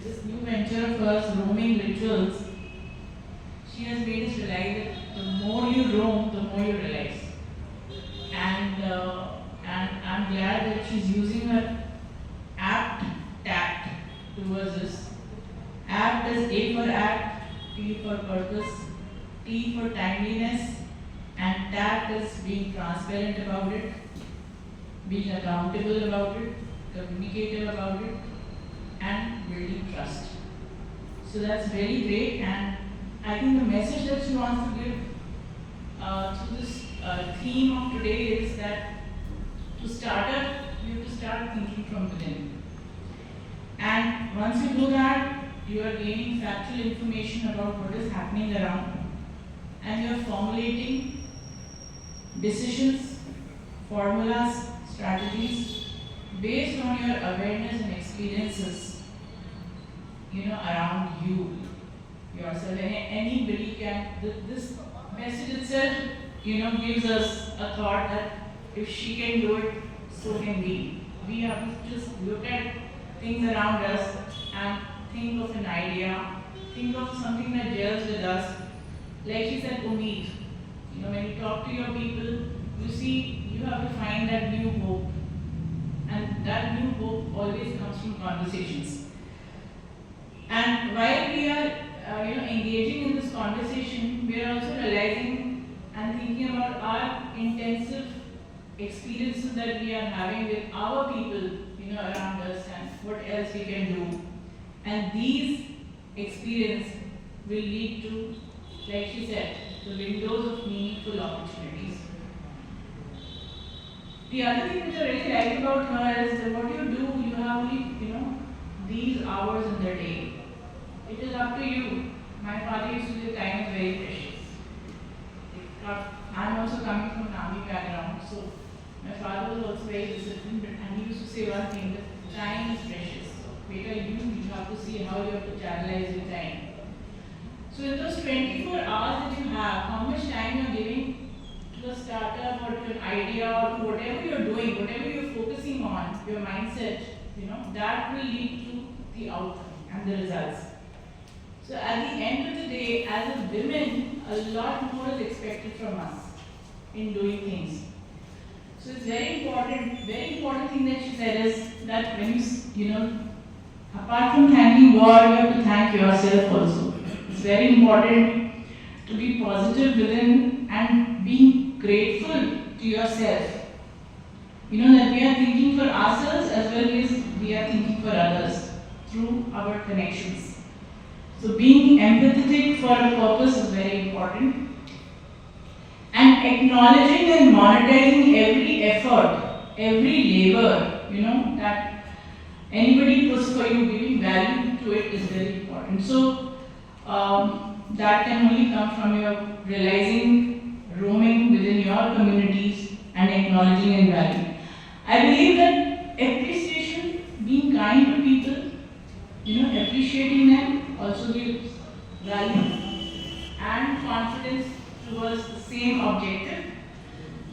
this new venture of hers, roaming rituals, she has made us realize that the more you roam, the more you realize. And I'm glad that she's using her apt tact towards this. Apt is A for act, P for purpose, T for timeliness, and tact is being transparent about it, being accountable about it, communicative about it, and building trust. So that's very great, and I think the message that she wants to give through this theme of today is that to start up, you have to start thinking from within. And once you do that, you are gaining factual information about what is happening around, and you are formulating decisions, formulas, strategies based on your awareness and experiences, around you, yourself. And anybody can, this message itself, gives us a thought that if she can do it, so can we. We have to just look at things around us and think of an idea, think of something that gels with us. Like she said, umeed. When you talk to your people, you see, you have to find that new hope. And that new hope always comes from conversations. And while we are, engaging in this conversation, we are also realizing and thinking about our intensive experiences that we are having with our people, around us, and what else we can do. And these experiences will lead to, like she said, the windows of meaningful opportunities. The other thing which I really like about her is that what you do, you have only, these hours in the day. It is up to you. My father used to say time is very precious. I'm also coming from an army background, so my father was also very disciplined, and he used to say one thing, that time is precious. So, beta, you have to see how you have to channelize your time. So in those 24 hours that you have, how much time you are giving to a startup or to an idea or to whatever you are doing, whatever you are focusing on, your mindset, that will lead to the outcome and the results. So at the end of the day, as a women, a lot more is expected from us in doing things. So it's very important thing that she said is that when apart from thanking God, you have to thank yourself also. It's very important to be positive within and being grateful to yourself. That we are thinking for ourselves as well as we are thinking for others through our connections. So being empathetic for a purpose is very important. And acknowledging and monetizing every effort, every labor, that anybody puts for you, giving value to it is very important. So that can only come from your realizing, roaming within your communities and acknowledging and value. I believe that appreciation, being kind to people, appreciating them also gives value and confidence towards the same objective.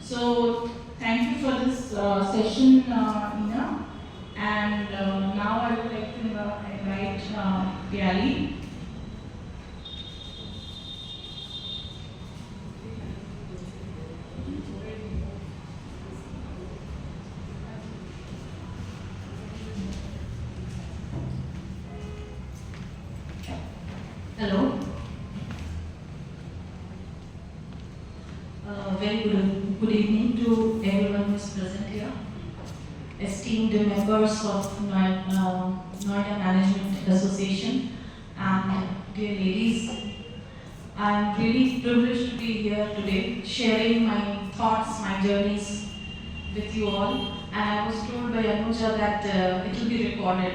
So thank you for this session, Ina. And now I would like to invite Pyali. Hello. Very good evening to everyone who is present here. Esteemed members of Noida Management Association and dear ladies, I am really privileged to be here today sharing my thoughts, my journeys with you all. And I was told by Anuja that it will be recorded.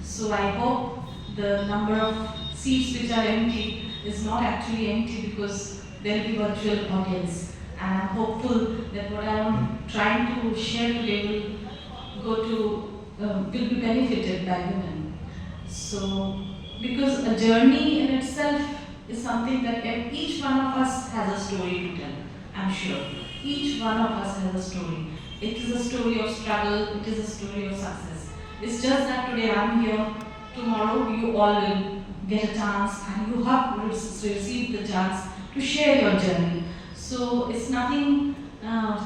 So I hope the number of seats which are empty is not actually empty because there will be virtual audience. And I'm hopeful that what I am trying to share today will be benefited by women. So, because a journey in itself is something that each one of us has a story to tell, I'm sure. Each one of us has a story. It is a story of struggle, it is a story of success. It's just that today I'm here tomorrow you all will get a chance and you have received the chance to share your journey. So it's nothing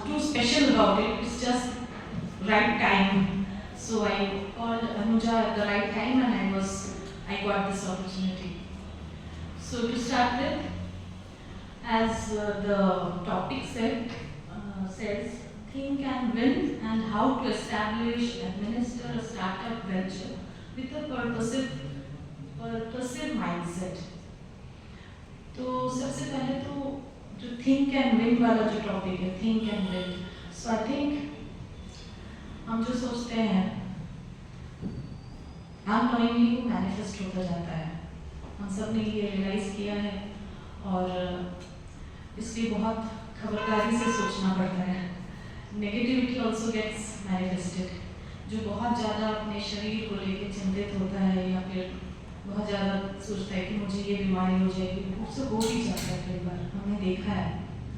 too special about it, it's just right time. So I called Anuja at the right time and I got this opportunity. So to start with, as the topic says, think and win and how to establish, administer a startup venture with a purposive mindset. तो सबसे पहले तो जो think and win वाला जो topic है, think and win. So I think हम जो सोचते हैं अननोइंगली वो मैनिफेस्ट होता जाता है. हम सब ने ये रियलाइज किया है और इसलिए बहुत खबरदारी से सोचना पड़ता है. Negativity also gets manifested. जो बहुत ज़्यादा अपने शरीर को लेकर चिंतित होता है या फिर बहुत ज़्यादा सोचता है कि मुझे ये बीमारी हो जाएगी, उससे हो भी जाता है कई बार. हमने देखा है.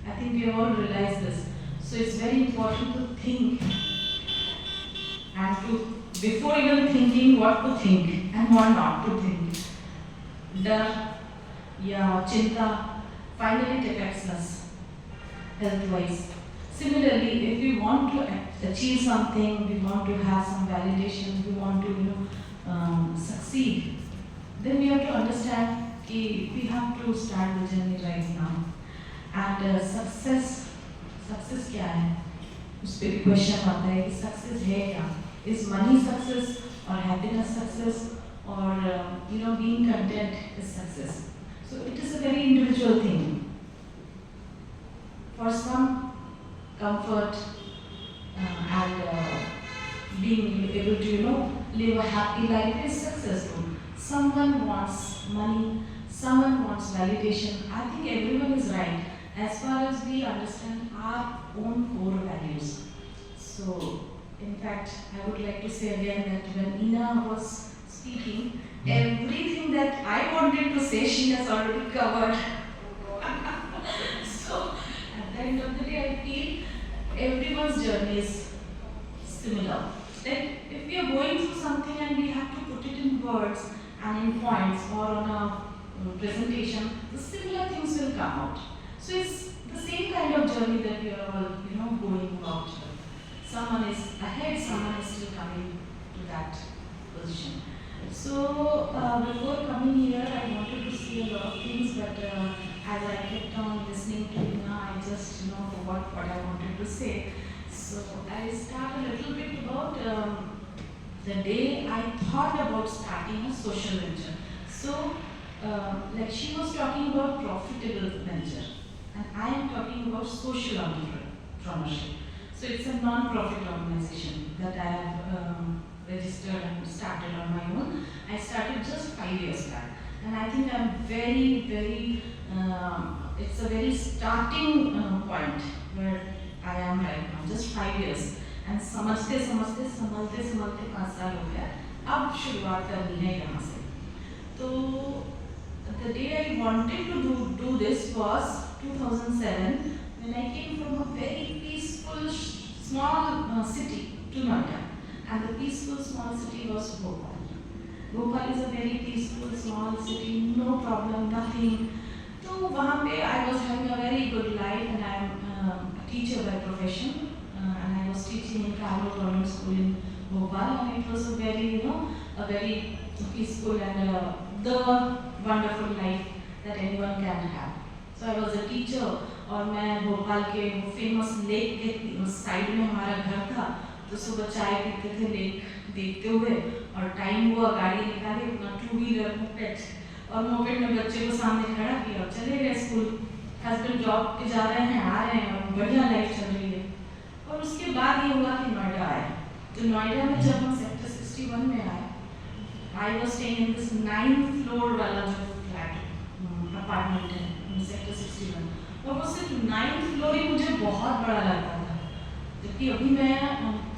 I think we all realise this. So it's very important to think and to, before even thinking what to think and what not to think. Dar ya chinta finally it affects us health-wise. Similarly, if we want to achieve something, we want to have some validation, we want to succeed, then we have to understand that we have to start the journey right now. And success क्या है? उस पर भी question आता है कि success है क्या? Is money success or happiness success or being content is success? So it is a very individual thing. For some, comfort and being able to live a happy life is successful. Someone wants money, someone wants validation. I think everyone is right as far as we understand our own core values. So in fact, I would like to say again that when Ina was speaking, everything that I wanted to say, she has already covered. So, at the end of the day, I feel everyone's journey is similar. That if we are going through something and we have to put it in words and in points or on a presentation, the similar things will come out. So it's the same kind of journey that we are all, going about. Someone is ahead, someone is still coming to that position. So before coming here, I wanted to say a lot of things, but as I kept on listening to Ina, I just forgot what I wanted to say. So I start a little bit about the day I thought about starting a social venture. So like she was talking about profitable venture, and I am talking about social entrepreneurship. So it's a non-profit organization that I have registered and started on my own. I started just 5 years back, and I think I'm very, very. It's a very starting point where I am right now, just 5 years. And समझते 5 साल हो गया. अब शुरुआत करनी है यहाँ से. तो the day I wanted to do this was 2007, when I came from a very peaceful small city to Noida, and the peaceful small city was Bhopal. Bhopal is a very peaceful small city, no problem, nothing. So वहाँ पे I was having a very good life, and I am a teacher by profession, and I was teaching in Carlo Government School in Bhopal, and it was a very a very peaceful and the wonderful life that anyone can have. So I was a teacher, और मैं भोपाल के famous lake के side में हमारा घर था, तो सुबह चाय पीते थे लेक देखते हुए, और टाइम हुआ गाड़ी निकाली अपना 2 व्हीलर मोपेड में बच्चे को सामने खड़ा किया और चले गए स्कूल. हस्बैंड जॉब पे जा रहे हैं, आ रहे हैं, और बढ़िया लाइफ चल रही है. और उसके बाद ये हुआ कि नोएडा आए. तो नोएडा में जब हम सेक्टर 61 में आए, I was staying in this 9th floor वाला जो फ्लैट अपार्टमेंट है सेक्टर 61, और वो सिर्फ 9th फ्लोर ही मुझे बहुत बड़ा लगता था, जबकि अभी मैं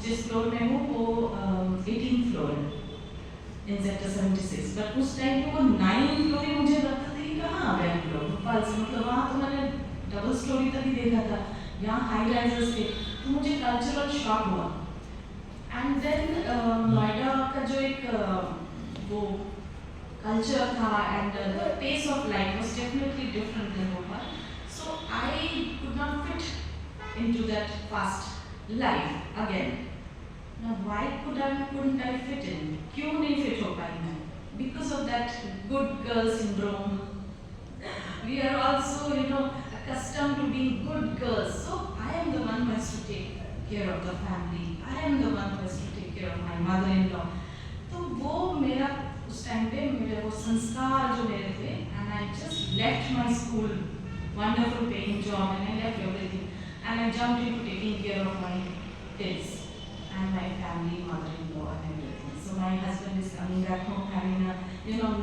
जिस फ्लोर में हूँ वो 18th फ्लोर है इन सेक्टर 76. बट उस टाइम पे वो 9th फ्लोर ही मुझे लगता था कि कहाँ आ गया फ्लोर भोपाल से. मतलब वहाँ तो मैंने डबल स्टोरी तक ही देखा था, यहाँ हाई राइजर्स थे. तो मुझे कल्चरल शॉक हुआ. एंड देन नोएडा का जो एक वो culture था and the pace of life was definitely different than Bhopal. So I could not fit into that fast life again. Now why couldn't I fit in? क्यों नहीं fit हो पाई मैं? Because of that good girl syndrome. We are also, accustomed to being good girls. So I am the one who has to take care of the family. I am the one who has to take care of my mother-in-law. तो वो मेरा उस time पे मेरे वो संस्कार जो मेरे थे, and I just left my school, wonderful paying job, and I left everything, and I jumped into taking care of my kids and my family, mother-in-law, and everything. So my husband is coming back home having a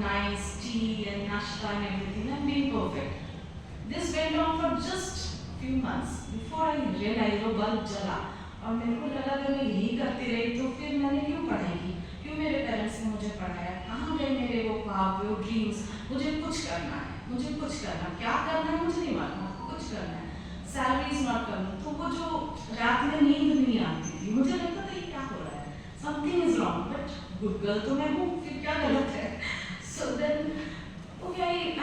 nice tea and nashta and everything, and being perfect. This went on for just few months before I realized वो bulb जला और मेरे को लगा कि मैं यही करती रही तो फिर मैंने क्यों पढ़ाई की, क्यों मेरे पेरेंट्स ने मुझे पढ़ाया, कहाँ गए मेरे वो ख्वाब, वो ड्रीम्स, मुझे कुछ करना है, मुझे कुछ करना, क्या करना है मुझे नहीं मालूम, कुछ करना है, सैलरी इज नॉट करना। तो वो जो रात में नींद नहीं आती थी, मुझे लगता था ये क्या हो रहा है, something is wrong, but good girl तो मैं हूँ, फिर क्या गलत है। So then, okay, I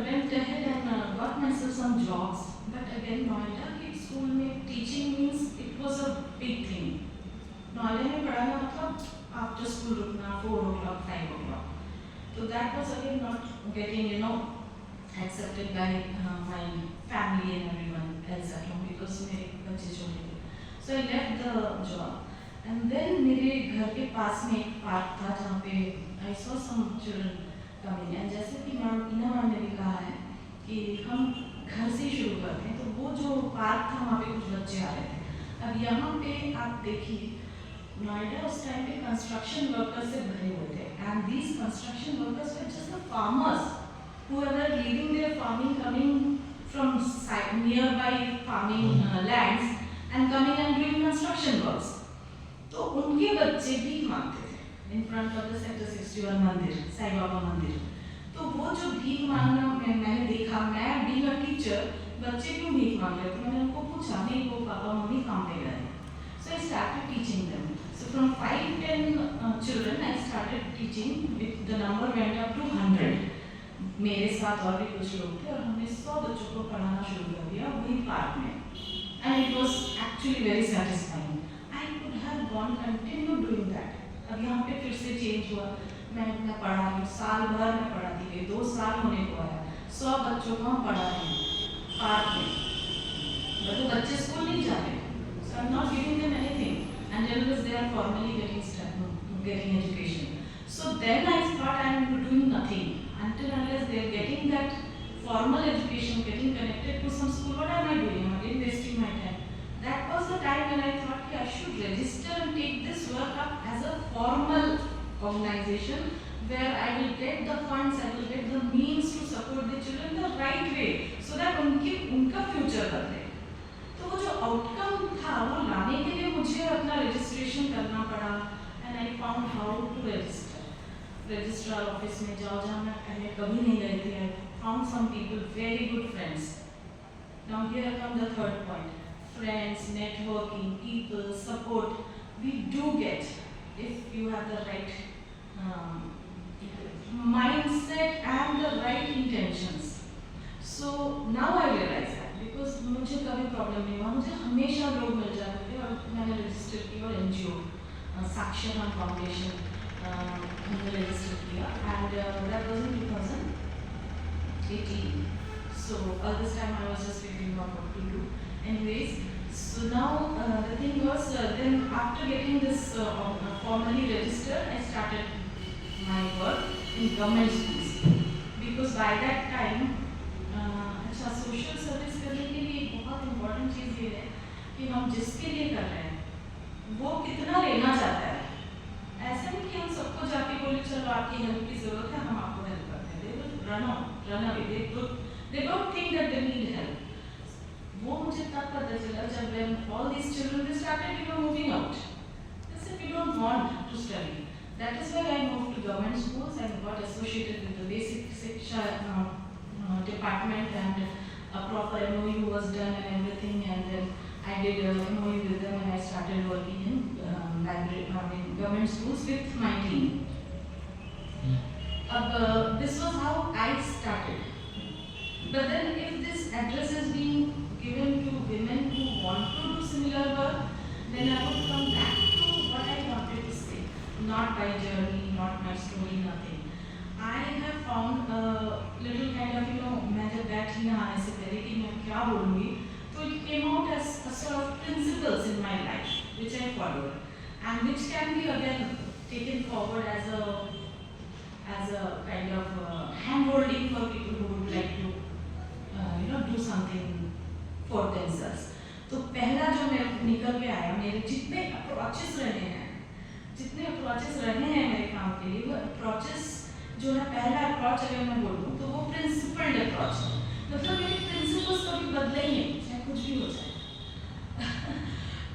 went ahead and got myself some jobs. But again, Noida के school में teaching means it was a big thing. Noida में पढ़ाना मतलब after school रुकना 4 o'clock, 5 o'clock. So that was again not getting, accepted by my family and everyone else at home because मेरे बच्चे छोटे थे. So I left the job. And then मेरे घर के पास में एक पार्क था जहाँ पे I saw some children coming. And जैसे कि मैम ने भी कहा है कि हम घर से ही शुरू करते हैं, तो वो जो पार्क था वहाँ पे कुछ बच्चे आ रहे थे। अब यहाँ पे आप देखिए, नोएडा उस टाइम पे कंस्ट्रक्शन वर्कर्स से भरे हुए थे, and these construction workers were just the farmers who were leaving their farming, coming from nearby farming lands and coming and doing construction works. तो उनके बच्चे भी मांगते थे in front of the Sector 61 मंदिर, साईं बाबा मंदिर। तो वो जो भीख मांगना मैंने देखा, मैं being a teacher, बच्चे क्यों भीख मांग रहे थे, मैंने उनको पूछा, नहीं वो पापा मम्मी काम पे गए। So I started teaching them. So from 5-10 children I started teaching. The number went up to 100. मेरे साथ और भी कुछ लोग थे और हमने 100 बच्चों को पढ़ाना शुरू कर दिया वही पार्क में। And it was actually very satisfying. I could have gone continue doing that. अब यहाँ पे फिर से चेंज हुआ, मैं पढ़ा रही हूँ, साल भर मैं पढ़ाती रही, 2 साल होने को आया, 100 बच्चों को हम पढ़ा रहे हैं पार्क में, but वो बच्चे स्कूल नहीं जाते, so I'm not giving them anything until they are formally getting education. So then I thought I'm doing nothing until unless they are getting that formal education, getting connected to some school. What am I doing? I'm again wasting my time. That was the time when I thought I should register and take this work up as a formal organization where I will get the funds, I will get the means to support the children the right way so that उनका future बदले। तो वो जो outcome था वो लाने के लिए मुझे अपना registration करना पड़ा and I found how to register. Registrar office में जाओ जहाँ मैं पहले कभी नहीं गई थी, I found some people, very good friends. Now here comes the third point. Friends, networking, people, support, we do get if you have the right mindset and the right intentions. So now I realize that because मुझे कभी problem नहीं हुआ, मुझे हमेशा लोग मिल जाते थे और मैंने रजिस्टर किया और NGO साक्षरता फाउंडेशन हमने रजिस्टर किया and that was in 2018. So all this time I was just figuring out what to do. Anyways, so now the thing was then after getting this formally registered, I started my work in government schools because by that time अच्छा social service करने के लिए एक बहुत important चीज़ ये है कि हम जिसके लिए कर रहे हैं वो कितना लेना चाहता है। ऐसा नहीं कि हम सबको जाके बोले चलो आपकी हेल्प की ज़रूरत है हम आपको हेल्प करते हैं। They will run away. They don't think that they need help. वो मुझे तब पता चला जब when all these children they started moving out. They said we don't want to study. That is why I moved to government schools and got associated with the basic Shiksha department and a proper MOU was done and everything, and then I did a MOU with them and I started working in government schools with my team. This was how I started. But then if this address is being given to women who want to do similar work, then I would come back to what I wanted to say. Not my journey, not my story, nothing. I have found a little kind of, मैं जब बैठी यहाँ आने से पहले कि मैं क्या बोलूँगी, so it came out as a sort of principles in my life, which I followed, and which can be again taken forward as a kind of hand-holding for people who would like to do something for themselves. तो पहला जो मेरे निकल के आया, मेरे जितने approaches रहे हैं मेरे काम के लिए, वो अप्रोचेस जो है, पहला अप्रोच अगर मैं बोलूँ तो वो प्रिंसिपल्ड अप्रोच है. मतलब मेरे प्रिंसिपल्स कभी बदले ही नहीं, चाहे कुछ भी हो जाए.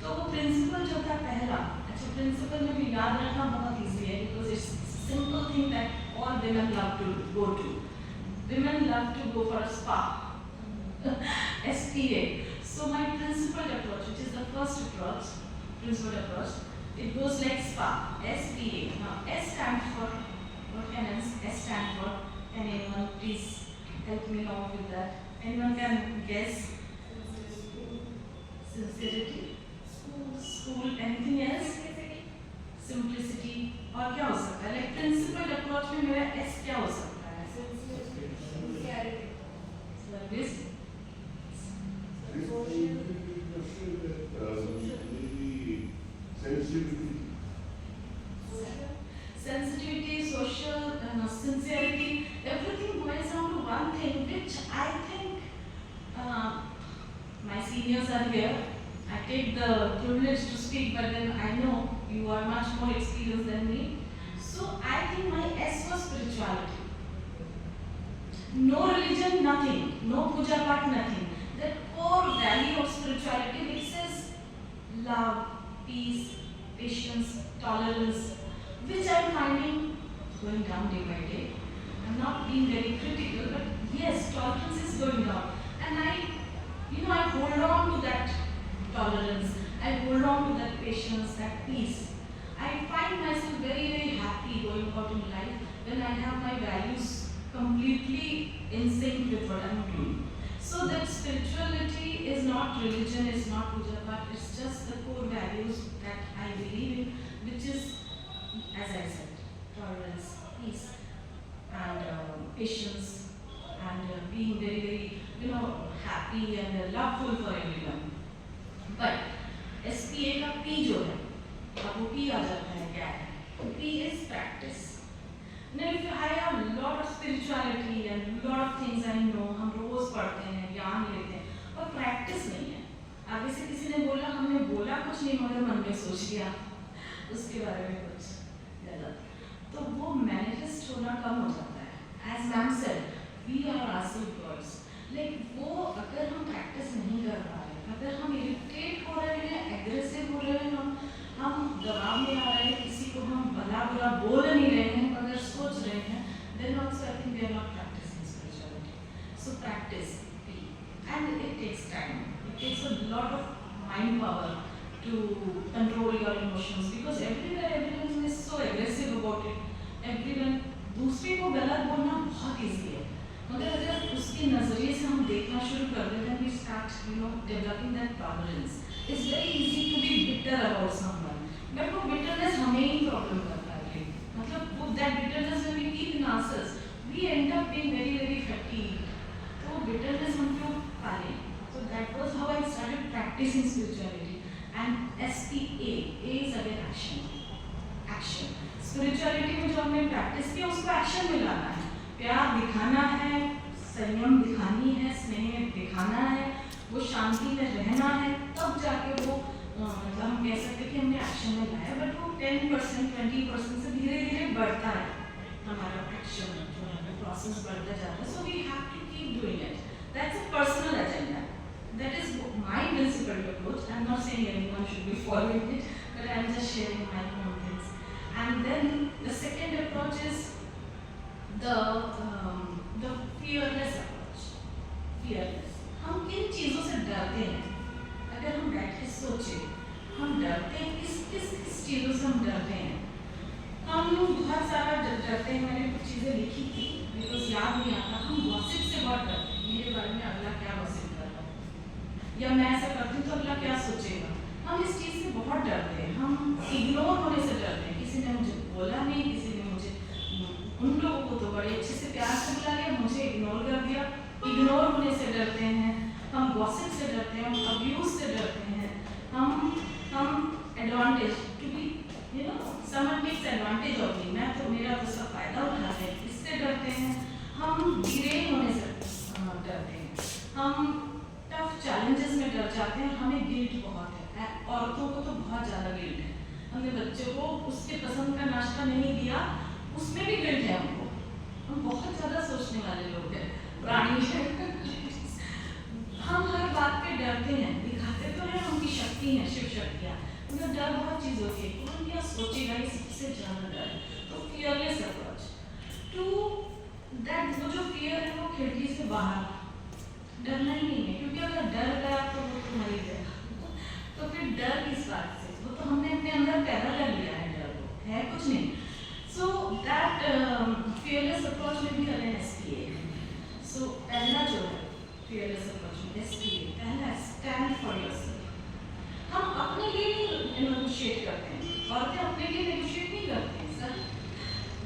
तो वो प्रिंसिपल जो था पहला, अच्छा प्रिंसिपल में भी याद रखना बहुत ईजी है, because it's simple thing that all women love to go to. Women love to go for a spa. SPA. So my principled approach, which is the first approach, principled approach, it goes like SPA. SPA. Now S stands for, what can S stand for? Can anyone please help me out with that? Anyone can guess? Sincerity. School. Anything else? Simplicity. और क्या हो सकता है? Like principled approach में मेरा S क्या हो सकता है? Service. Sensitivity, social, sincerity, everything boils down to one thing, which I think my seniors are here. I take the privilege to speak, but then I know you are much more experienced than me. So I think my S was spirituality. No religion, nothing. No puja path, nothing. The core value of spirituality, which says love, peace, patience, tolerance, which I am finding going down day by day. I'm not being very critical, but yes, tolerance is going down. And I hold on to that tolerance. I hold on to that patience, that peace. I find myself very, very happy going out in life when I have my values completely in sync with what I'm doing. So that spirituality is not religion, is not puja path, it's just the core values that I believe in, which is, as I said, tolerance, peace, and patience, and being very, very, happy and loveful for everyone. But SPA का P जो है, अब वो P आ जाता है क्या है? P is practice. Now if I have a lot of spirituality and lot of things I know, हम रोज पढ़ते हैं, ज्ञान लेते हैं, और practice नहीं है. आगे से किसी ने बोला, हमने बोला कुछ नहीं मगर मन में सोच लिया उसके बारे में कुछ ज़्यादा, तो वो manifest होना कम हो जाता है. As ma'am said, we are ourselves gods. Like वो अगर हम practice नहीं कर पा रहे, अगर हम irritate हो रहे हैं, aggressive हो रहे हैं, हम दबाव में आ रहे हैं, किसी को हम भला बुरा बोल नहीं रहे हैं, मगर सोच रहे हैं, then also I think we are not practicing spirituality. So practice, and it takes time. It takes a lot of mind power to control your emotions because everyone is so aggressive about it. Everyone दूसरे को गलत बोलना बहुत easy है, मगर अगर उसके नजरिए से हम देखना शुरू कर दें, then we start, developing that tolerance. It's very easy to be bitter about someone, but वो bitterness हमें ही problem करता है. मतलब वो that bitterness when we keep in ourselves, we end up being very, very fatigued. तो वो bitterness हम क्यों पालें? So that was how I started practicing spirituality. And SPA, A is again action. Action. Spirituality में जो हमने practice किया उसको action में लाना है. प्यार दिखाना है, संयम दिखानी है, स्नेह दिखाना है, वो शांति में रहना है, तब जाके वो मतलब हम कह सकते कि हमने एक्शन में लाया. बट वो 10%, 20% से धीरे धीरे बढ़ता है हमारा एक्शन जो है, प्रोसेस बढ़ता जाता है. So we have to keep doing it. That's a personal agenda. That is my principled approach. I'm not saying anyone should be following it, but I'm just sharing my own things. And then the second approach is the fearless approach. Fearless. हम किन चीज़ों से डरते हैं? अगर हम बैठ के सोचें, हम डरते हैं किस चीज़ों से हम डरते हैं? हम बहुत सारा डरते हैं, मैंने कुछ चीज़ें लिखी थी बिकॉज याद नहीं आता। हम गॉसिप से बहुत डरते हैं, मेरे बारे में अगला क्या गॉसिप कर रहा है, या मैं ऐसा करती हूँ तो अगला क्या सोचेगा। हम इस चीज़ से बहुत डरते हैं, हम इग्नोर होने से डरते हैं। किसी ने मुझे बोला नहीं, किसी ने मुझे, उन लोगों को तो बड़े अच्छे से प्यार से बुला लिया, मुझे इग्नोर कर दिया। इग्नोर होने से डरते हैं, हम गॉसिप से डरते हैं, हम अब्यूज से डरते हैं, हम advantage to be someone takes advantage of me, मैं तो मेरा तो सब फायदा उठाते हैं, इससे डरते हैं। हम डिरेल होने से डरते हैं, हम टफ चैलेंजेस में डर जाते हैं। हमें गिल्ट बहुत है, औरतों को तो बहुत ज़्यादा गिल्ट है। हमने बच्चों को उसके पसंद का नाश्ता नहीं दिया, उसमें भी गिल्ट है हमको। हम बहुत ज़्यादा सोचने वाले लोग हैं, प्राणी हैं। हम हर बात पे डरते हैं, दिखाते तो हैं उनकी शक्ति है, शिव शक्तियाँ, मगर डर बहुत चीज़ होती है। कौन क्या सोचेगा, ये सबसे ज़्यादा डर है। तो फियरलेस अप्रोच टू दैट, वो जो फियर है वो खिड़की से बाहर, डरना ही नहीं है, क्योंकि अगर डर गया तो वो तो मर ही गया। तो फिर डर किस बात से, वो तो हमने अपने अंदर पैदा कर लिया है, डर को है कुछ नहीं। सो दैट फियरलेस अप्रोच में भी करें SPA। सो पहला जो है फियरलेस अप्रोच में SPA, पहला स्टैंड फॉर योरसेल्फ। हम अपने लिए नहीं नेगोशिएट करते हैं, औरतें अपने लिए नेगोशिएट नहीं करती हैं सर।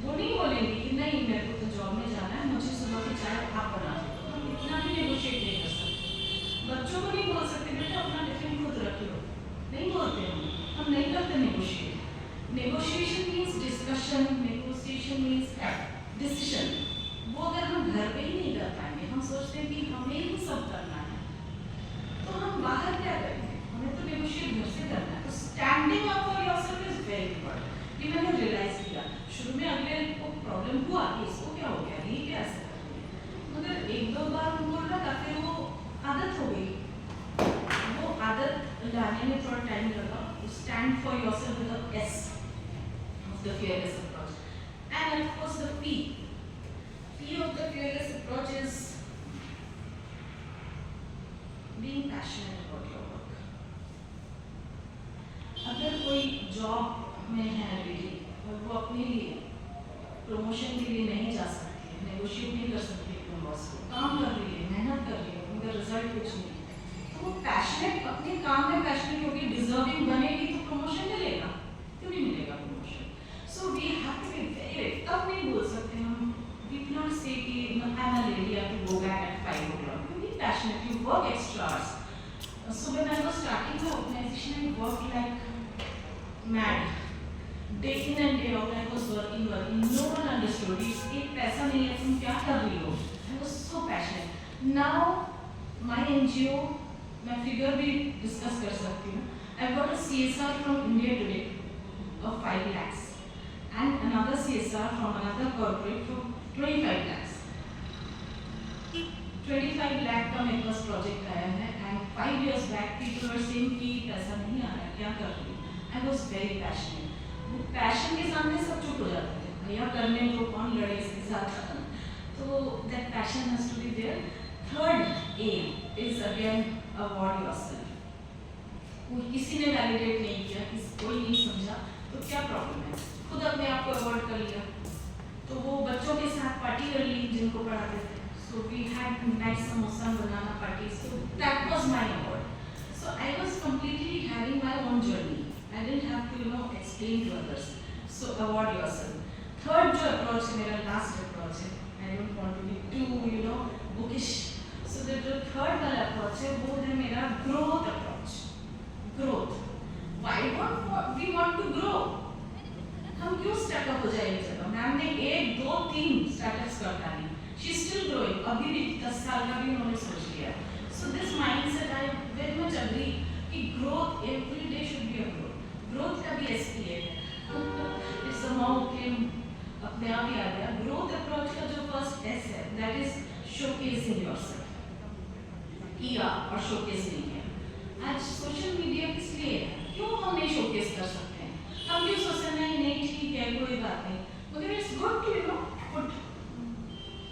वो नहीं बोलेंगी कि नहीं मेरे को तो जॉब में जाना है, मुझे सुबह की चाय आप बना दो। हम इतना भी नेगोशिएट नहीं कर सकते। बच्चों को नहीं बोल सकते बेटा अपना टिफिन खुद रख लो, नहीं बोलते हम नहीं करते negotiate. Negotiation means discussion, negotiation means decision. वो अगर हम घर पे ही नहीं कर पाएंगे, हम सोचते हैं कि हमें ही सब करना है, तो हम बाहर क्या करेंगे। हमें तो नेगोशिएट घर से करना है। तो standing up for yourself is very important. ये मैंने रियलाइज किया शुरू में, अगले को प्रॉब्लम हुआ कि इसको क्या हो गया, ये क्या ऐसा कर रही है, मगर एक दो बार बोल रहा था, फिर वो आदत हो गई। वो आदत लाने में थोड़ा टाइम लगा। Stand for yourself with the S of the fearless approach, and of course the P of the fearless approach is being passionate about your work. अगर कोई जॉब में है लेडी और वो अपने लिए प्रमोशन के लिए नहीं जा सकती है, नेगोशिएट नहीं कर सकती अपने बॉस को, काम कर रही है, मेहनत कर रही है, मगर रिजल्ट कुछ नहीं है, तो वो पैशनेट, अपने काम में पैशनेट होगी, डिजर्विंग बनेगी तो प्रमोशन मिलेगा, क्यों नहीं मिलेगा promotion. So we have to be very, तब नहीं बोल सकते हम, वी कैन नॉट से कि I am a lady, I have to go back at 5 o'clock. You be passionate, you work extra hours. So when I was starting the organization, I worked like mad. Day in and day out, I was working. No one understood. एक पैसा नहीं है, तुम क्या कर रही हो? I was so passionate. Now my NGO, मैं figure भी discuss कर सकती हूँ. I got a CSR from India today of 5 lakhs, and another CSR from another corporate from 25 lakhs. 25 lakh का मेरे पास प्रोजेक्ट आया है, and 5 years back people were saying कि पैसा नहीं आ रहा, क्या कर रही हो? I was very passionate. वो पैशन के सामने सब चुप हो जाते थे, भैया करने को कौन लड़े इसके साथ। तो that passion has to be there. Third aim is again award yourself. किसी ने वैलिडेट नहीं किया, कोई नहीं समझा, तो क्या प्रॉब्लम है, खुद अपने आप को अवॉर्ड कर लिया। तो वो बच्चों के साथ पार्टी कर ली जिनको पढ़ाते थे। So we had nice samosa banana parties. So that was my award. So I was completely having my own journey. I didn't have to explain to others. So award yourself. Third जो approach है मेरा last approach है. I don't want to be too bookish. So the third वाला approach है वो है मेरा growth approach. Growth. Why don't we want to grow? हम क्यों स्टार्टअप हो जाए इस जगह? मैम ने 1, 2, 3 स्टार्टअप्स कर डाली. She's still growing. अभी भी 10 साल का भी उन्होंने सोच लिया. So this mindset I very much agree कि growth every day should be a growth. Growth का भी SPA है. It's somehow came अपने आप ही आ गया. Growth approach का जो first S है, that is showcasing yourself. किया और showcase नहीं किया. आज सोशल मीडिया किस लिए है? क्यों हम नहीं showcase कर सकते हैं? हम क्यों सोचते हैं नहीं ठीक है कोई बात नहीं. मगर it's good to put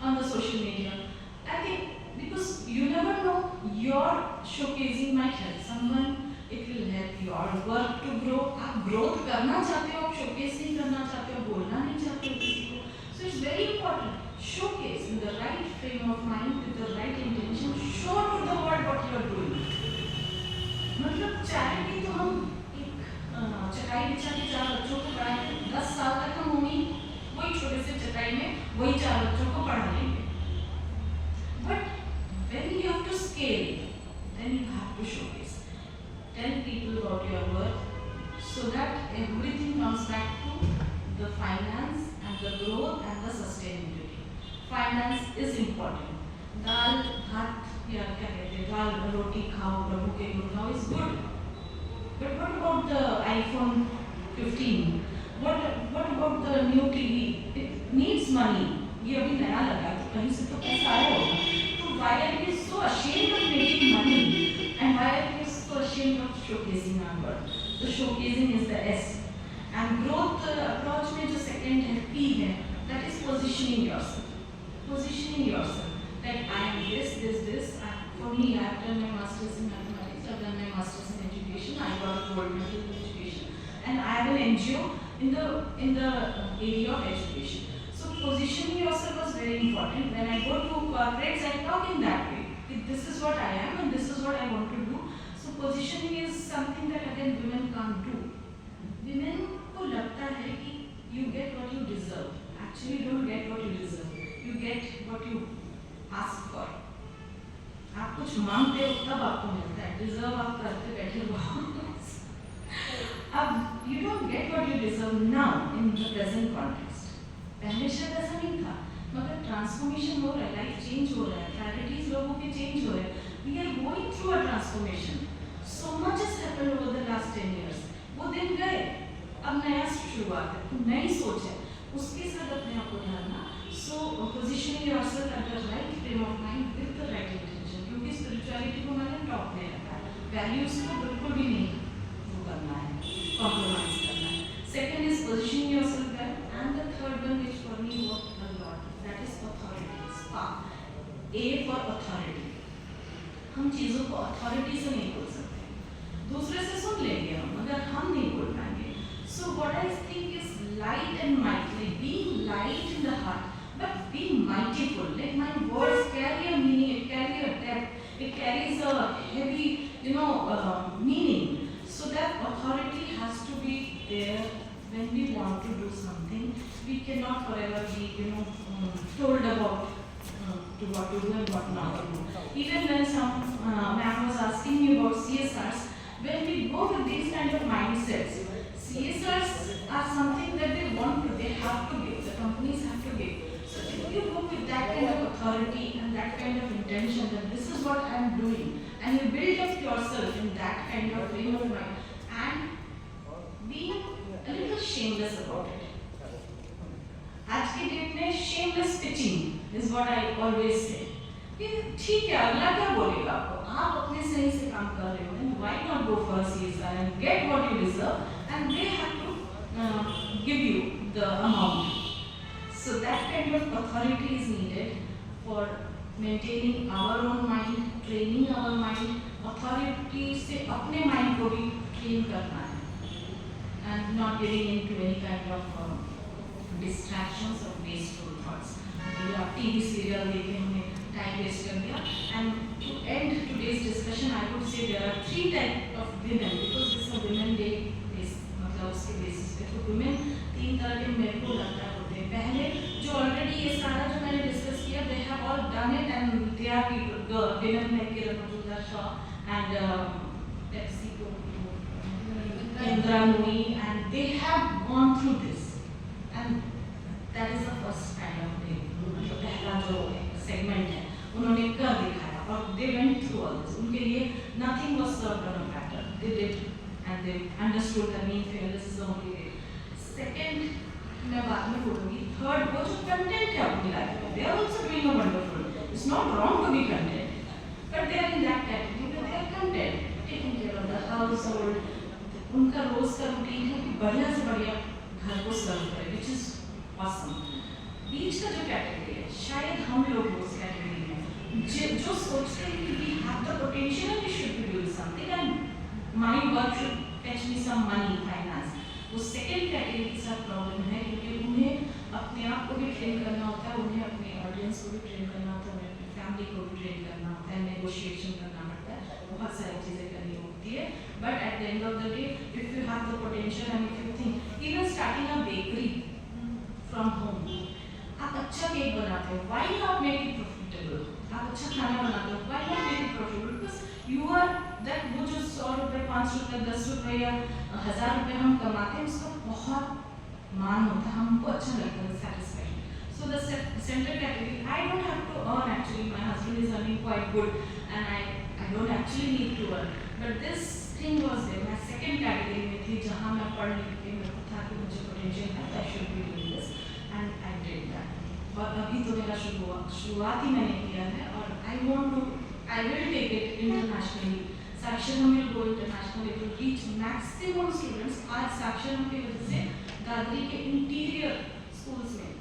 on the social media. I think because you never know, your showcasing might help someone. It will help your work to grow. आप growth करना चाहते हो, आप showcase नहीं करना चाहते हो, बोलना नहीं चाहते हो किसी को. mind with the right intention, show to the world what you are doing. मतलब चैरिटी तो हम एक चटाई बिछा के 4 बच्चों को पढ़ाते हैं, 10 साल तक हम वही छोटे से चटाई में वही 4 बच्चों को पढ़ा लेंगे. But when you have to scale, then you have to showcase. Tell people about your work so that everything comes back to the finance and the growth and the sustainability. Finance is important. दाल भात या क्या कहते हैं, दाल रोटी खाओ प्रभु के गुण गाओ is good. But what about the iPhone 15? What about the new TV? It needs money. ये अभी नया लगा तो कहीं से तो पैसा आया होगा. तो why are we so ashamed of making money? And why are we so ashamed of showcasing our work? The showcasing is the S. And growth approach में जो second है P है, that is positioning yourself. Positioning yourself. Like I am this. For me, I have done my masters in mathematics. I have done my masters in education. I got a gold medal in education, and I have an NGO in the area of education. So positioning yourself was very important. When I go to corporates, I talk in that way. This is what I am, and this is what I want to do. So positioning is something that again women can't do. Women को लगता है कि you get what you deserve. Actually, you don't get what you deserve. You get what you ask for. आप कुछ मांगते हो तब आपको मिलता है. Deserve आप करते बैठे हो. अब you don't get what you deserve now in the present context. पहले शायद ऐसा नहीं था, मगर ट्रांसफॉर्मेशन हो रहा है, लाइफ चेंज हो रहा है, प्रायोरिटीज लोगों के चेंज हो रहे हैं. We are going through a transformation. So much has happened over the last 10 years. वो दिन गए, अब नया शुरुआत है, तो नई सोच है, उसके साथ अपने आप को ढालना. So positioning yourself at the right frame of mind with the right intention. क्योंकि स्पिरिचुअलिटी को मैंने टॉप में रखा है, वैल्यूज को बिल्कुल भी नहीं वो करना है, कॉम्प्रोमाइज करना है. Second is positioning yourself well, and the third one which for me worked a lot, that is authority. Spark. A for authority. हम चीजों को अथॉरिटी से नहीं बोल सकते, दूसरे से सुन लेंगे हम, मगर हम नहीं बोल पाएंगे. So what I think is light and might, like being light in the heart, but being mightyful. Like my words carry a meaning, it carry a depth, it carries a heavy, meaning. So that authority has to be there when we want to do something. We cannot forever be, told about to what to do and what not to do. Even when some ma'am was asking me about CSRs, when we go with these kind of mindsets, CSRs are something that they want to, they have to give, the companies have to give. So if you go with that kind of authority and that kind of intention, that this is what I am doing, and you build up yourself in that kind of frame of mind, and being a little shameless about it. आज की date में shameless pitching is what I always say. कि ठीक है, अगला क्या बोलेगा आपको, आप अपने सही से काम कर रहे हो, then why not go for a CSR and get what you deserve, and they have to give you the amount. So that kind of authority is needed for maintaining our own mind, training our mind. Authority से अपने mind को भी train करना है, and not getting into any kind of distractions or wasteful thoughts. या TV serial देखे हमने time waste कर दिया. And to end today's discussion, I would say there are 3 types of women, because this is a women day, मतलब उसके basis पे तो women 3 तरह के मेरे को लगता है होते हैं. पहले जो already ये सारा जो मैंने discuss किया, they have all done it, and they are people, the women like Kiran Shaw and PepsiCo, Indra Nooyi, and they have gone through this. And that is the first kind of thing. जो पहला जो segment है, उन्होंने कर दिखाया, और they went through all this. उनके लिए nothing was served on a platter. They did, and they understood that being fearless is the only way. Second, मैं बाद में बोलूँगी. Third, वो जो content है अपनी life में, they are also doing a wonderful. It's not wrong to be content, but they are in that category that they are content, taking care of the household. उनका रोज का रूटीन है कि बढ़िया से बढ़िया घर को सर्व करे, which is awesome. बीच का जो कैटेगरी है, शायद हम लोग उस कैटेगरी में जो सोचते हैं कि we have the potential and we should be doing something and my work should fetch me some money, finance. वो सेकेंड कैटेगरी के साथ प्रॉब्लम है, क्योंकि उन्हें अपने आप को भी ट्रेन करना होता है, उन्हें अपने ऑडियंस को भी ट्रेन करना होता है, उन्हें अपने फैमिली को भी ट्रेन करना होता है, नेगोशिएशन करना पड़ता है, बहुत सारी चीज़ें करनी होती है. But at the end of the day, if you have the potential and if you think even starting a bakery from home, आप अच्छा केक बनाते हो, why not make it profitable? आप अच्छा खाना बनाते हो, why not make it profitable? Because you are that, वो जो 100 रुपये, 5 रुपये, 10 रुपये या 1000 रुपये हम कमाते हैं, उसका बहुत मान होता है, हमको अच्छा लगता है, satisfied. So the center category, I don't have to earn actually. My husband is earning quite good, and I don't actually need to earn. But this thing was there. My second category में थी जहाँ मैं पढ़ लिख के मेरे को था कि मुझे potential है, I should be doing this, and I did that. और अभी तो मेरा शुरुआत ही मैंने किया है, और I will take it internationally. साक्षरम will go international. It will reach maximum students. आज साक्षरम की वजह से दादरी के interior schools में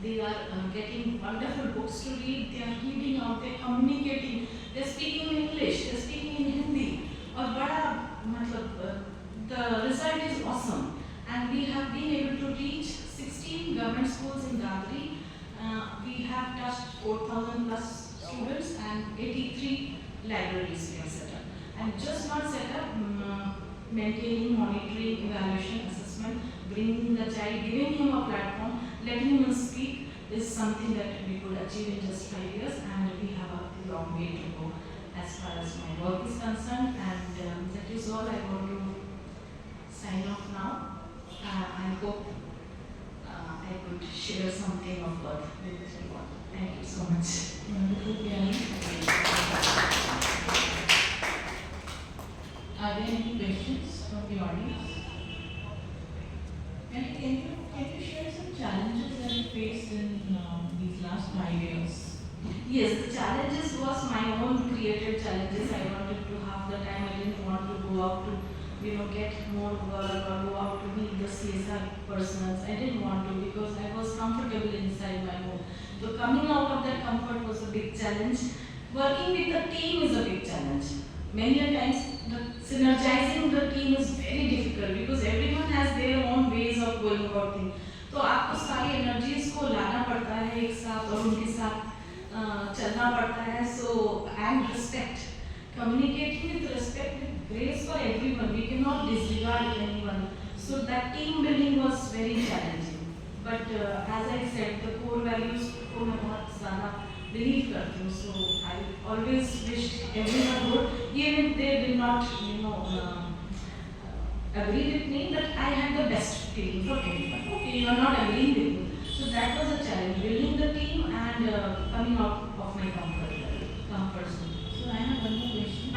they are getting wonderful books to read. They are reading out. They are communicating. They are speaking English. They are speaking in Hindi. और बड़ा मतलब the result is awesome. And we have been able to reach 16 government schools in Dadri. We have touched 4,000 plus students and 83 libraries we have set up. And just not set up, maintaining, monitoring, evaluation, assessment, bringing the child, giving him a platform, letting him speak is something that we could achieve in just 5 years, and we have a long way to go as far as my work is concerned. And that is all I want to sign off now. I hope I could share something of worth with you all. Thank you so much. Wonderful, Gyani. Are there any questions from the audience? And can you share some challenges that you faced in these last 5 years? Yes, the challenges was my own created challenges. I wanted to have the time. I didn't want to go out to, get more work or go out to meet the CSR persons. I didn't want to because I was comfortable inside my home. So coming out of that comfort was a big challenge. Working with the team is a big challenge. Many a times, synergizing the team is very difficult because everyone has their own ways of going about things. तो आपको सारी energies को लाना पड़ता है एक साथ और उनके साथ चलना पड़ता है. So and respect, communicating with respect, with grace for everyone. We cannot disregard anyone. So that team building was very challenging. But as I said, the core values को मैं बहुत ज़्यादा believe करती हूँ. So I always wished everyone good, even if they did not, agree with me, that I had the best feeling from everyone. Okay, you are not agreeing with me. So that was a challenge, building the team and coming out of my comfort zone. So I have one more question.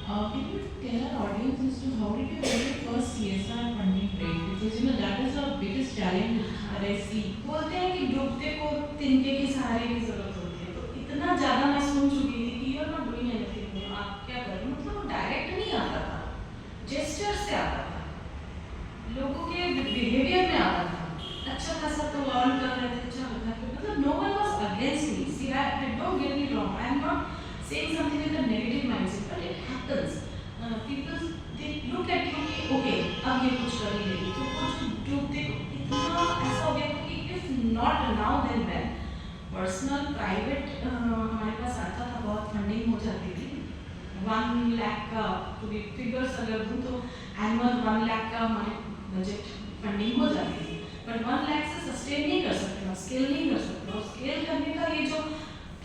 Can you tell our audience as to how did you get your first CSR funding break? Because that is the biggest challenge that I see. बोलते हैं कि डूबते को तिनके के सहारे की जरूरत होती है. तो इतना ज़्यादा मैं सुन चुकी थी कि you're not doing anything. आप क्या कर रहे हो? मतलब वो डायरेक्ट नहीं आता था, जेस्चर से आता था, लोगों के बिहेवियर में आता था. अच्छा खासा तो अर्न कर रहे थे, अच्छा मतलब no one was against me. See, don't get me wrong. I am not saying something with a negative mindset, but it happens. People they look at you कि okay, अब ये कुछ कर ही लेगी, तो कुछ डूबते इतना ऐसा हो गया कि if not now then when. Personal private हमारे पास आता था, बहुत फंडिंग हो जाती थी. 1 लाख का पूरी फिगर्स अगर दूँ तो एनुअल 1 लाख का हमारे बजट फंडिंग हो जाती थी. बट 1 लाख से सस्टेन नहीं कर सकते, हम स्केल नहीं कर सकते. और स्केल करने का ये जो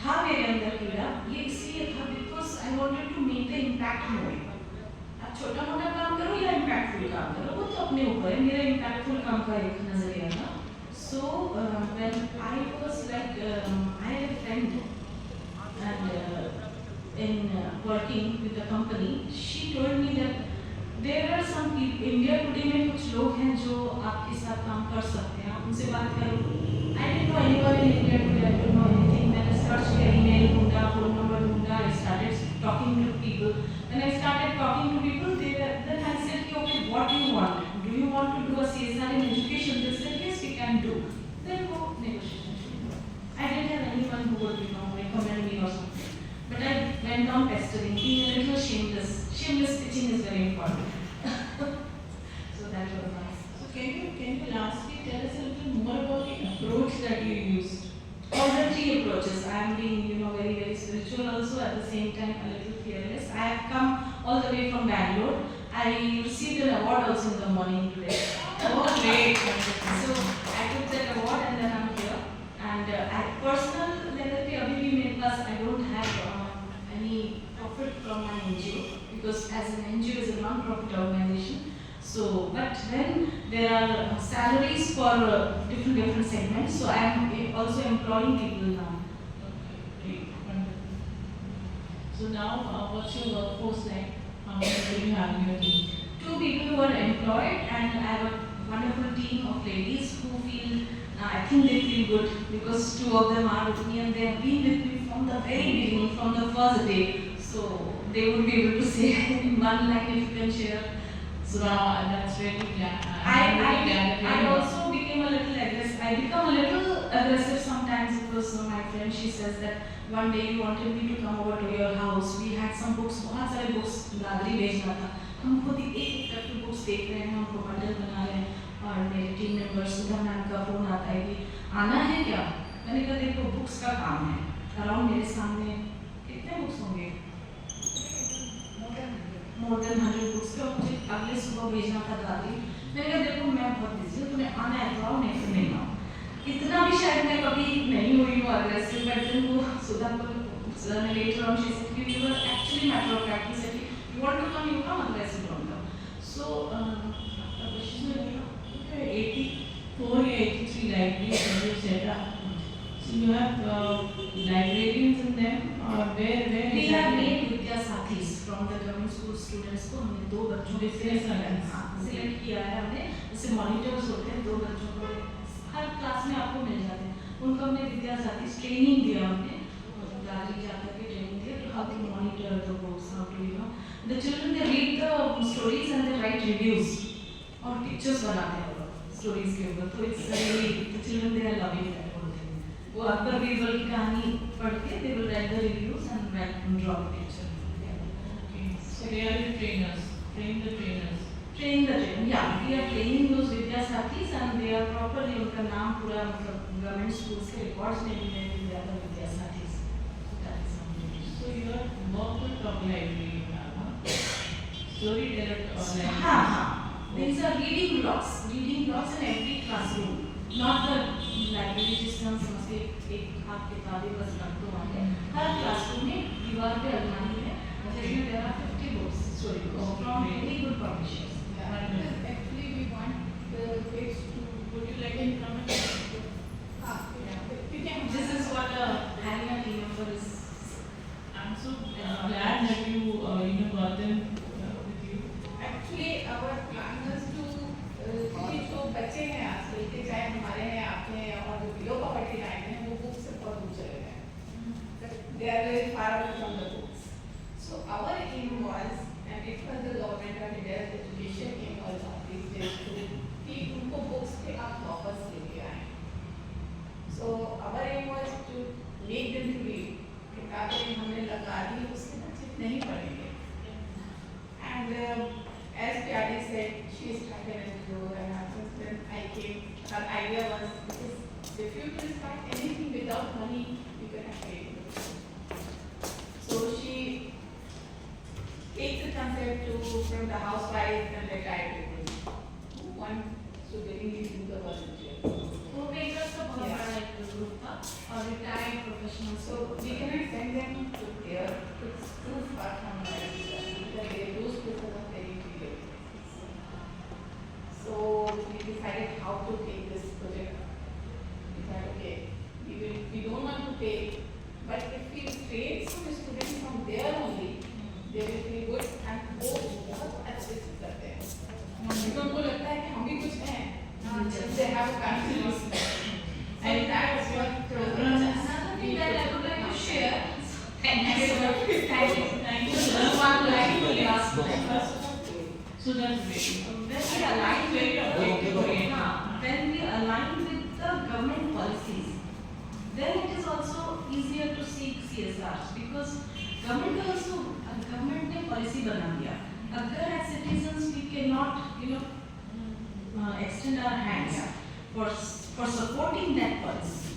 था मेरे अंदर कीड़ा, ये इसलिए था because I wanted to make the impact more. आप छोटा मोटा काम करो या इम्पैक्टफुल काम करो, वो तो अपने ऊपर है. मेरा इम्पैक्टफुल काम का एक नजरिया था. So when I was like, I had a friend and in working with the company, she told me that there are some people, India today में कुछ लोग हैं जो आपके साथ काम कर सकते हैं, आप उनसे बात करो. I didn't know anyone in India today, I don't know anything. मैंने सर्च किया, email ढूंढा, phone number ढूंढा, I started talking to people. When I started talking to people, then I said, okay, what do you want? Do you want to do a CSR in education? They said, yes, we can do. Then go negotiation. I didn't have anyone who would, recommend me or something. But I went on pestering, being a little shameless. Shameless pitching is very important. So that was nice. So can you lastly tell us a little more about the approach that you used? all the three approaches. I am being, very, very spiritual also, at the same time a little fearless. I have come all the way from Bangalore. I received an award also in the morning today. Oh, great. So I took that award and then I'm here. And at personal level पे अभी भी मेरे पास I don't have any profit from my NGO, because as an NGO is a non-profit organization. So, but then there are salaries for different segments. So I am also employing people now. Okay, great, wonderful. So now, what's your workforce like? How many do you have in your team? 2 people who are employed, and I have a wonderful team of ladies who feel, I think they feel good, because 2 of them are with me and they have been with me from the very beginning, from the first day. So they would be able to say in one line if you can share. So that's really glad. I'm really glad that I you also became a little aggressive. I become a little aggressive sometimes, because my friend, she says that one day you wanted me to come over to your house. We had some books, बहुत सारे books लादरी भेजना था. हम खुद ही एक करके books देख रहे हैं, हमको bundle बना रहे हैं, और मेरे टीम मेंबर सुधा मैम का फोन आता है कि आना है क्या? मैंने कहा देखो books का काम है. अराउंड मेरे सामने कितने books होंगे? More than 100 books का मुझे अगले सुबह भेजना था दादी. मैंने कहा देखो मैं बहुत बिजी हूँ, तुम्हें आना है तो आओ, नहीं तो नहीं आओ. इतना भी शायद मैं कभी नहीं हुई हूँ aggressive, but then वो सुधा को later on she said you were actually matter of fact. He said you want to come, you come, otherwise you don't come. So 84 or 83 libraries that you set up. So you have librarians in them, or where we is have that? made Vidya Sathis from the government school students को हमने 2 बच्चों को select किया है. हमने जैसे monitors होते हैं, 2 बच्चों को हर क्लास में आपको मिल जाते हैं, उनको हमने विद्या साथीस ट्रेनिंग दिया. हमने दादी जाकर के ट्रेनिंग दिया to how to monitor the books, how to the children they read the stories and they write reviews और pictures बनाते हैं वो stories के ऊपर. तो it's really the children they are loving that whole thing. वो अकबर बीरबल की कहानी पढ़ के they will write the reviews and write and draw the picture. Okay, so they are the trainers, train the trainers. Train the train, yeah, we are training those Vidya Sathis and they are properly, उनका नाम पूरा मतलब government schools के records में भी है Vidya Sathis. That is something. So your work with top library you have, huh? Storyteller library. हाँ. These are reading blocks in every classroom. Not the library जिसमें हम समझते एक हाथ किताबें बस रख दो वहाँ पे. हर classroom में दीवार पे अलमारी है, जिसमें there are 50 books, story books from very good publishers. Actually, we want the kids to. Would you like any comment? This is what having a team member is. I'm so glad that you got them with you. Actually, our plan was to क्योंकि जो बच्चे हैं आजकल के, चाहे हमारे हैं, आपके हैं, और जो बिलो पॉवर्टी लाइन है, वो बुक से बहुत दूर चले गए. They are very far away from the books. So our aim was, and it was the government of India's education aim was of these days to कि उनको books पे आप वापस लेके आए. So our aim was to make them to read. किताबें हमने लगा दी, उसके बच्चे नहीं पढ़ेंगे. And as Pyari said, she started an NGO, and after when I came, her idea was because if you will start anything without money, you cannot pay it. So she takes the concept from the housewife and retired people who want to willingly do the volunteer. वो makers का बहुत बड़ा एक group था और retired professionals. So we cannot send them to there. It's too far from where we are. Those people are very clear. So we decided how to take this project. We thought, okay, we don't want to pay, but if we train some students from there only, they will feel good and वो बहुत अच्छे से करते हैं. क्योंकि उनको लगता है कि हम भी कुछ हैं. They have a confidence. And that's what Another thing that I would like to share. Thank you. One line for last one. So that's great. When we align with the government policies, then it is also easier to seek CSRs because government ने policy बना दिया. अगर as citizens we cannot, extend our hands for supporting that policy,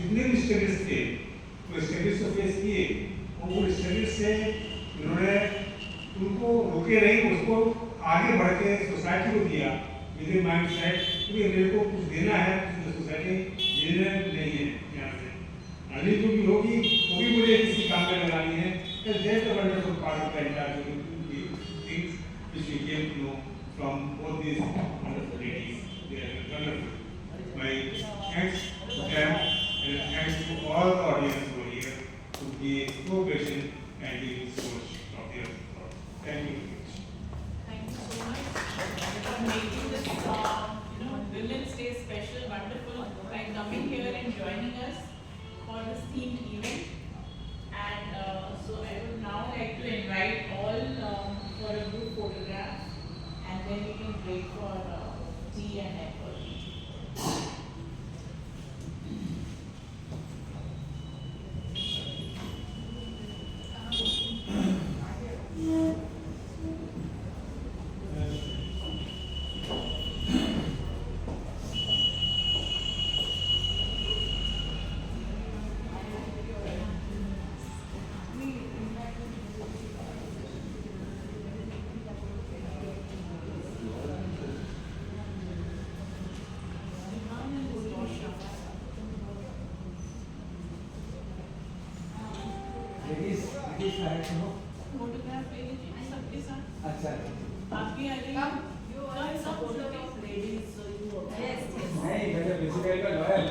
जितने भी struggles थे वो struggles को face किए और वो स्ट्रगल्स से उन्होंने उनको रोके नहीं, उसको आगे बढ़ के सोसाइटी को दिया विद इन माइंड सेट कि मेरे को कुछ देना है, सोसाइटी देना नहीं है यहाँ से आगे जो भी होगी वो भी मुझे किसी काम में लगानी है। There's a wonderful part of the entire things which we came to know from both these wonderful ladies. They are wonderful. My thanks to them and thanks to all the audience over here to be so patient and giving so much of their thought. Thank you. Thank you so much for making this, Women's Day special, wonderful, by coming here and joining us for this themed event. And so I would now like to invite all for a group photograph, and then we can break for tea and networking. Photograph ले लीजिए सबके साथ। अच्छा आप भी आ जाइए। You are supportive of ladies, so you नहीं, मैं तो बेसिकली का लॉयल